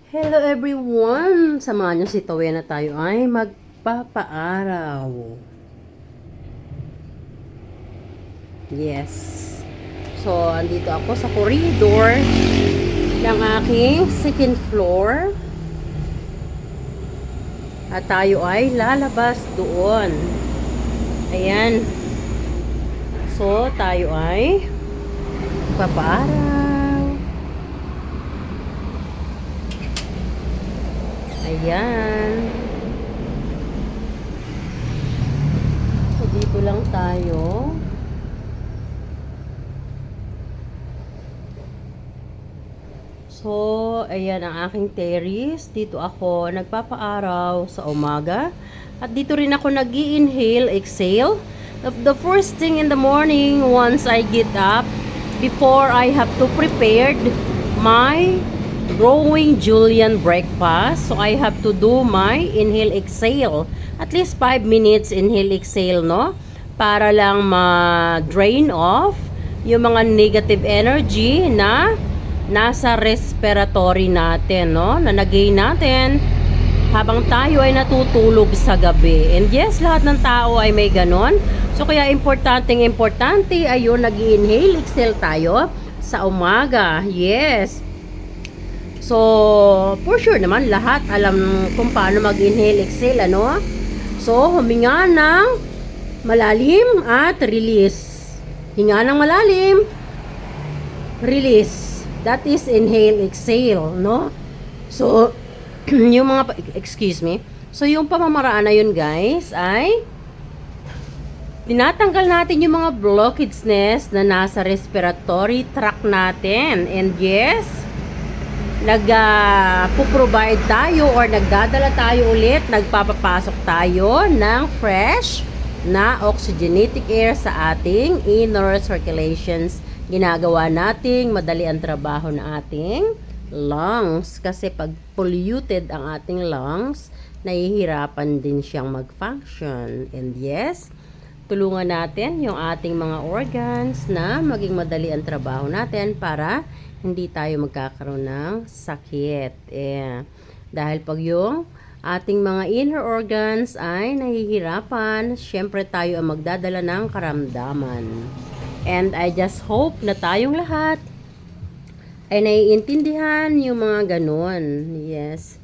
Hello everyone! Samahan niyo si Towe na tayo ay magpapaaraw. Yes. So, andito ako sa corridor ng aking second floor. At tayo ay lalabas doon. Ayan. So, tayo ay papaaraw. Ayan. So, dito lang tayo. So, ayan ang aking terrace. Dito ako nagpapaaraw sa umaga. At dito rin ako nag-i-inhale, exhale. The first thing in the morning, once I get up, before I have to prepare my growing julienne breakfast, so I have to do my inhale exhale at least 5 minutes inhale exhale, no, para lang ma-drain off yung mga negative energy na nasa respiratory natin, no, na nag-gain natin habang tayo ay natutulog sa gabi. And yes, lahat ng tao ay may ganon. So kaya importante ayun, nag-inhale exhale tayo sa umaga. Yes. So, for sure naman, lahat alam kung paano mag-inhale, exhale, ano? So, huminga ng malalim at release. Hinga ng malalim, release. That is inhale, exhale, no? So, yung mga, excuse me. So, yung pamamaraan na yun, guys, ay tinatanggal natin yung mga blockages na nasa respiratory tract natin. And yes, nag-provide tayo or nagdadala tayo ulit, nagpapapasok tayo ng fresh na oxygenatic air sa ating inner circulations. Ginagawa nating madali ang trabaho ng ating lungs kasi pag polluted ang ating lungs, nahihirapan din siyang mag-function. And yes, tulungan natin yung ating mga organs na maging madali ang trabaho natin para hindi tayo magkakaroon ng sakit. Dahil pag yung ating mga inner organs ay nahihirapan, syempre tayo ang magdadala ng karamdaman. And I just hope na tayong lahat ay naiintindihan yung mga ganun. Yes.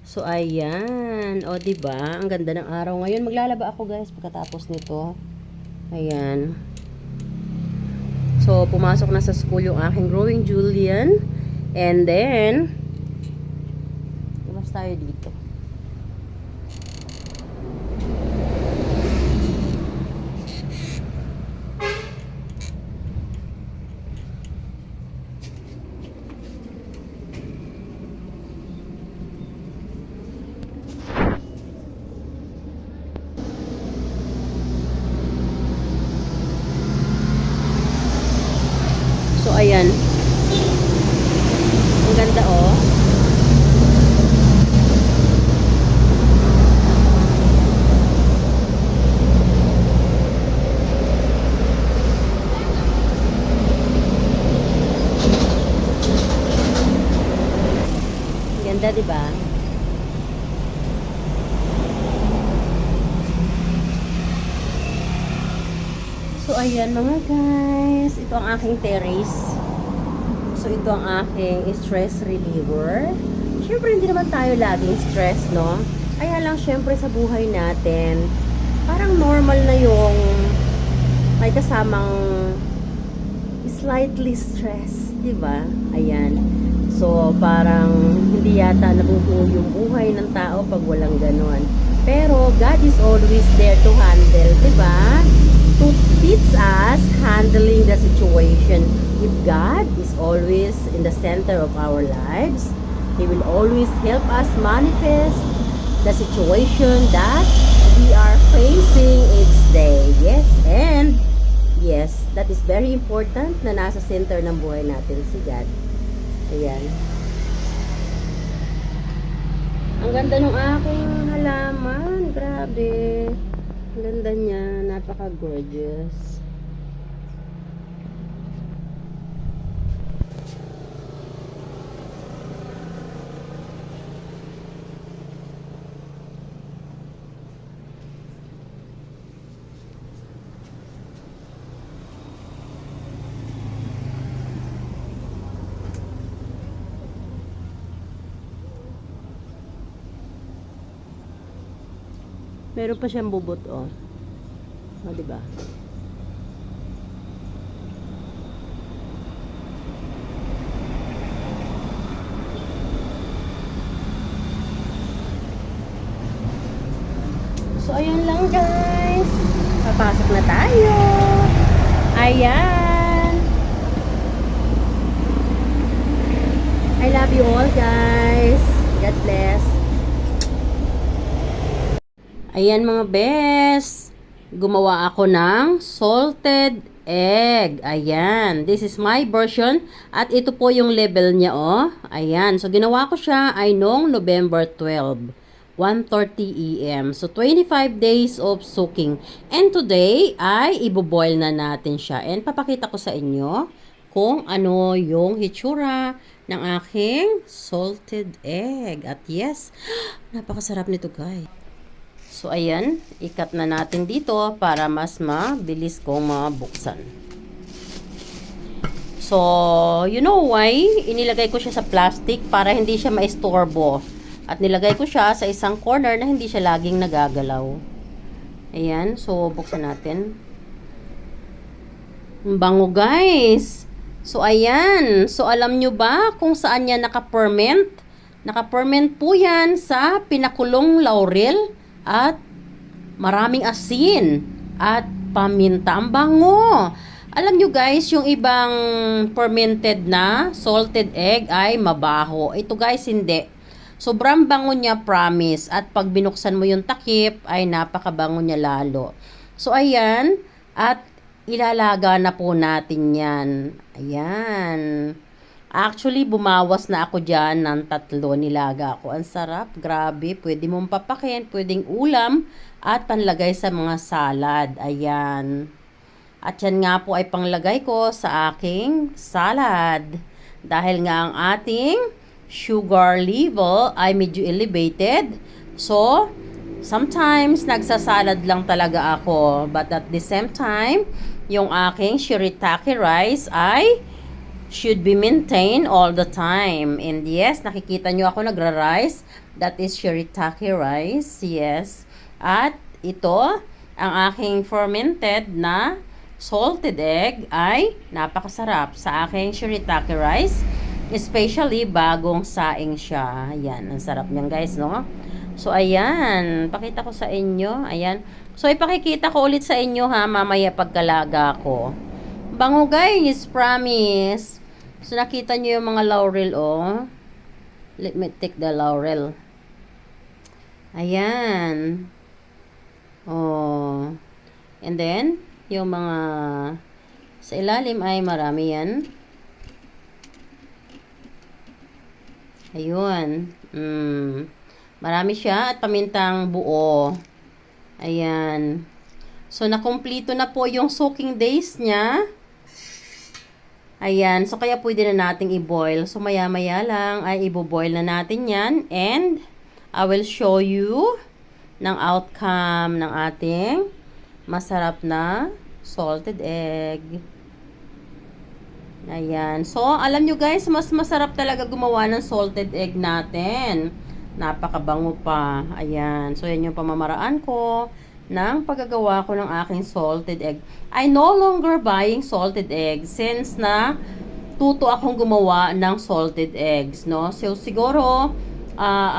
So, ayan. O, diba? Ang ganda ng araw ngayon. Maglalaba ako, guys, pagkatapos nito. Ayan. So, pumasok na sa school yung aking growing julienne. And then, labas tayo dito. So, ayan. Ang ganda, oh. Ganda, diba? So, ayan mga guys. Ito ang aking terrace. So, ito ang aking stress reliever. Siyempre, hindi naman tayo laging stress, no? Kaya lang, siyempre, sa buhay natin, parang normal na yung may kasamang slightly stress, diba? Ayan. So, parang hindi yata nabubuo yung buhay ng tao pag walang ganon. Pero, God is always there to handle, diba? To teach us handling the situation. If God is always in the center of our lives, He will always help us manifest the situation that we are facing each day. Yes, and yes, that is very important na nasa center ng buhay natin si God. Ayan. Ang ganda ng aking halaman. Grabe. Ang ganda niya. Napaka-gorgeous. Meron pa siyang bubot, oh. O, diba? So, ayun lang guys. Papasok na tayo. Ayan. I love you all guys. God bless. Ayan mga bes. Gumawa ako ng salted egg. Ayan. This is my version. At ito po yung level niya, oh. Ayan. So, ginawa ko siya ay noong November 12. 1:30 AM. So, 25 days of soaking. And today, ay iboboil na natin siya. And papakita ko sa inyo kung ano yung hitsura ng aking salted egg. At yes, napakasarap nito guys. So, ayan. Ikat na natin dito para mas mabilis kong mabuksan. So, you know why? Inilagay ko siya sa plastic para hindi siya maistorbo. At nilagay ko siya sa isang corner na hindi siya laging nagagalaw. Ayan. So, buksan natin. Ang bango, guys. So, ayan. So, alam nyo ba kung saan yan naka-ferment? Naka-ferment po yan sa pinakulong laurel at maraming asin at paminta. Ang bango. Alam nyo, guys, yung ibang fermented na salted egg ay mabaho. Ito, guys, hindi. Sobrang bango niya, promise. At pag binuksan mo yung takip, ay napakabango niya lalo. So, ayan. At ilalaga na po natin yan. Ayan. Actually, bumawas na ako dyan ng 3. Nilaga ako. Ang sarap. Grabe. Pwede mong papakin, pwedeng ulam, at panlagay sa mga salad. Ayan. At yan nga po ay panglagay ko sa aking salad. Dahil nga ang ating sugar level ay medyo elevated. So, sometimes nagsasalad lang talaga ako. But at the same time, yung aking shirataki rice ay should be maintained all the time. And yes, nakikita nyo ako nagra-rice. That is shirataki rice. Yes. At ito, ang aking fermented na salted egg ay napakasarap sa aking shirataki rice. Especially bagong saing siya. Ayan, ang sarap niyan guys, no? So, ayan. Pakita ko sa inyo. Ayan. So, ipakikita ko ulit sa inyo ha, mamaya pagkalaga ko. Bango guys, promise. So, nakita nyo yung mga laurel, oh. Let me take the laurel. Ayan. Oh. And then, yung mga sa ilalim ay marami yan. Ayun. Marami siya at pamintang buo. Ayan. So, nakumpleto na po yung soaking days niya. Ayan. So, kaya pwede na nating i-boil. So, maya-maya lang ay i-boil na natin yan. And, I will show you ng outcome ng ating masarap na salted egg. Ayan. So, alam nyo guys, mas masarap talaga gumawa ng salted egg natin. Napakabango pa. Ayan. So, yan yung pamamaraan ko ng paggagawa ko ng aking salted egg. I no longer buying salted egg since na tuto akong gumawa ng salted eggs, no? So, siguro,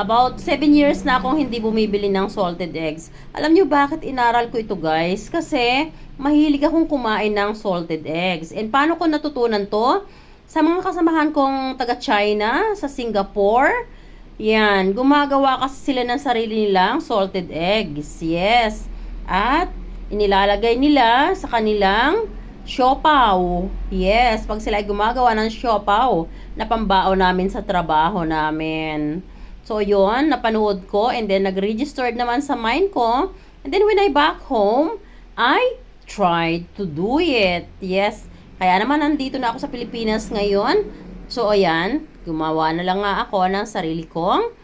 about 7 years na akong hindi bumibili ng salted eggs. Alam nyo bakit inaral ko ito guys? Kasi, mahilig akong kumain ng salted eggs. And paano ko natutunan to? Sa mga kasamahan kong taga-China, sa Singapore. Yan, gumagawa kasi sila ng sarili nilang salted eggs. Yes. At inilalagay nila sa kanilang siopaw. Yes, pag sila ay gumagawa ng siopaw na pambao namin sa trabaho namin. So, yun, napanood ko and then nag-registered naman sa mind ko. And then when I back home, I tried to do it. Yes. Kaya naman nandito na ako sa Pilipinas ngayon. So, ayan. Gumawa na lang nga ako ng sarili kong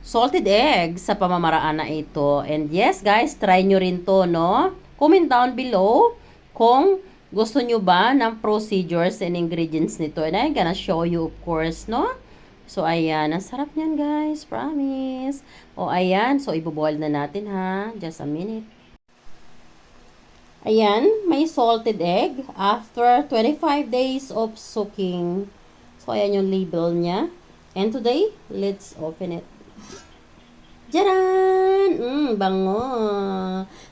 salted egg sa pamamaraan na ito. And yes, guys, try nyo rin to, no? Comment down below kung gusto nyo ba ng procedures and ingredients nito. And I'm gonna show you, of course, no? So, ayan. Ang sarap niyan, guys. Promise. O, ayan. So, iboboil na natin, ha. Just a minute. Ayan. May salted egg after 25 days of soaking. So, ayan yung label niya. And today, let's open it. Jaran! Bango!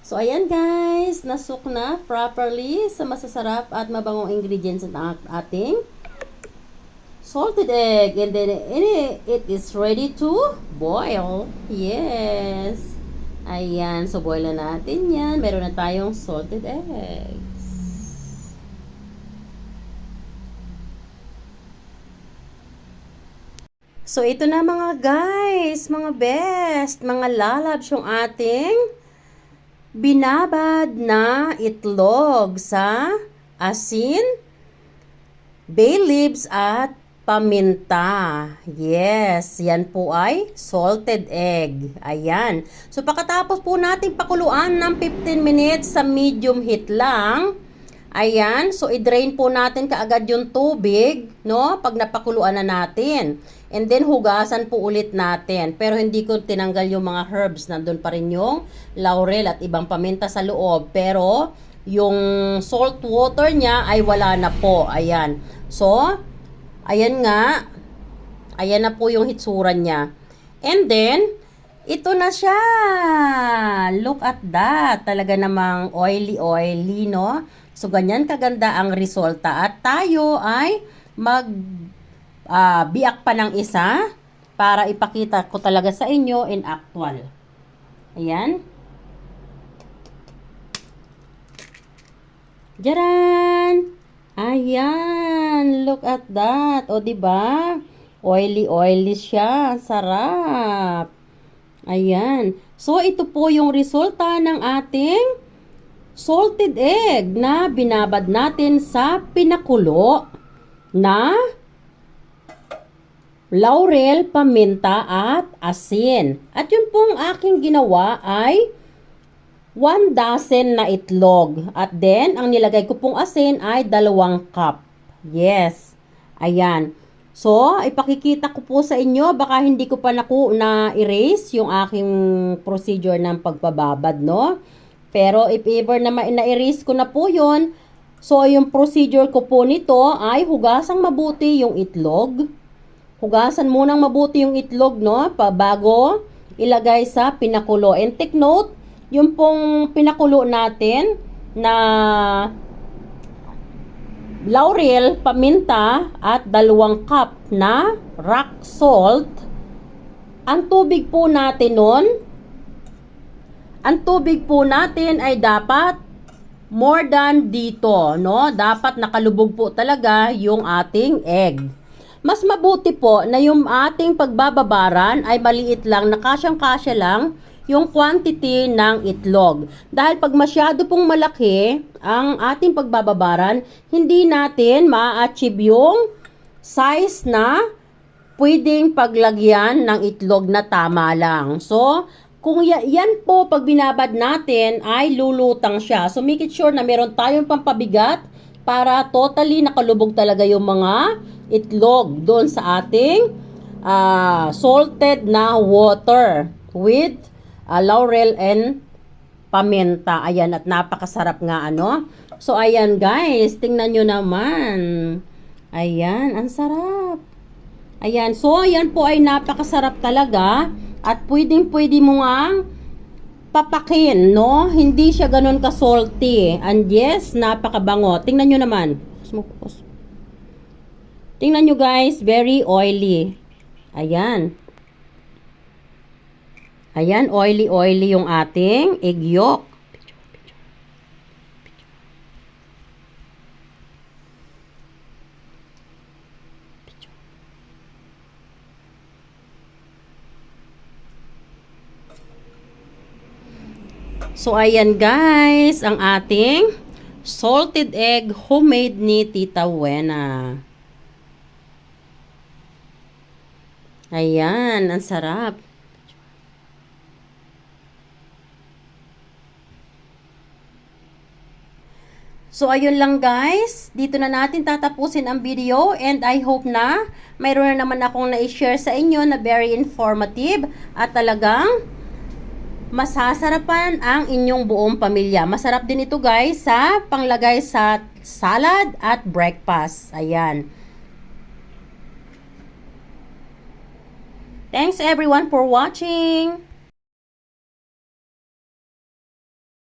So, ayan guys. Nasok na properly sa masasarap at mabangong ingredients ng ating salted egg. And then, it is ready to boil. Yes! Ayan. So, boil na natin yan. Meron na tayong salted eggs. So, ito na mga guys, mga best, mga lalabs yung ating binabad na itlog sa asin, bay leaves at paminta. Yes, yan po ay salted egg. Ayan. So, pagkatapos po nating pakuluan ng 15 minutes sa medium heat lang, ayan, so i-drain po natin kaagad yung tubig, no? Pag napakuluan na natin. And then hugasan po ulit natin. Pero hindi ko tinanggal yung mga herbs. Nandun pa rin yung laurel at ibang paminta sa loob. Pero yung salt water niya ay wala na po. Ayan. So, ayan nga. Ayan na po yung hitsura niya. And then, ito na siya. Look at that. Talaga namang oily, no? So, ganyan kaganda ang resulta. At tayo ay biak pa ng isa para ipakita ko talaga sa inyo in actual. Ayan. Jaran! Ayan. Look at that. O, diba? Oily siya. Sarap. Ayan. So, ito po yung resulta ng ating salted egg na binabad natin sa pinakulo na laurel, paminta at asin. At yun pong aking ginawa ay 1 dozen na itlog. At then, ang nilagay ko pong asin ay 2 cup. Yes. Ayan. So, ipakikita ko po sa inyo, baka hindi ko pa na-erase yung aking procedure ng pagbababad, no? Pero if ever na na-erase ko na po yun, so yung procedure ko po nito ay hugasang mabuti yung itlog. Hugasan munang mabuti yung itlog, no? Bago ilagay sa pinakulo. And take note, yung pong pinakulo natin na laurel, paminta at 2 cup na rock salt. Ang tubig po natin nun, ay dapat more than dito, no? Dapat nakalubog po talaga yung ating egg. Mas mabuti po na yung ating pagbababaran ay maliit lang, nakasyang-kasya lang yung quantity ng itlog. Dahil pag masyado pong malaki ang ating pagbababaran, hindi natin ma-achieve yung size na pwedeng paglagyan ng itlog na tama lang. So, kung yan po pag binabad natin ay lulutang siya. So, make it sure na meron tayong pampabigat para totally nakalubog talaga yung mga itlog doon sa ating salted na water with laurel and paminta. Ayan, at napakasarap nga, ano? So, ayan guys, tingnan nyo naman. Ayan, ang sarap. Ayan, so ayan po ay napakasarap talaga at pwedeng-pwede mo nga papakin, no? Hindi siya ganun ka-salty. And yes, napakabango. Tingnan nyo naman. Tingnan nyo guys, very oily. Ayan. Ayan, oily yung ating egg yolk. So, ayan guys, ang ating salted egg homemade ni Tita Wena. Ayan, ang sarap. So, ayun lang guys. Dito na natin tatapusin ang video and I hope na mayroon na naman akong na-share sa inyo na very informative at talagang masasarapan ang inyong buong pamilya. Masarap din ito guys sa panglagay sa salad at breakfast. Ayan. Thanks everyone for watching.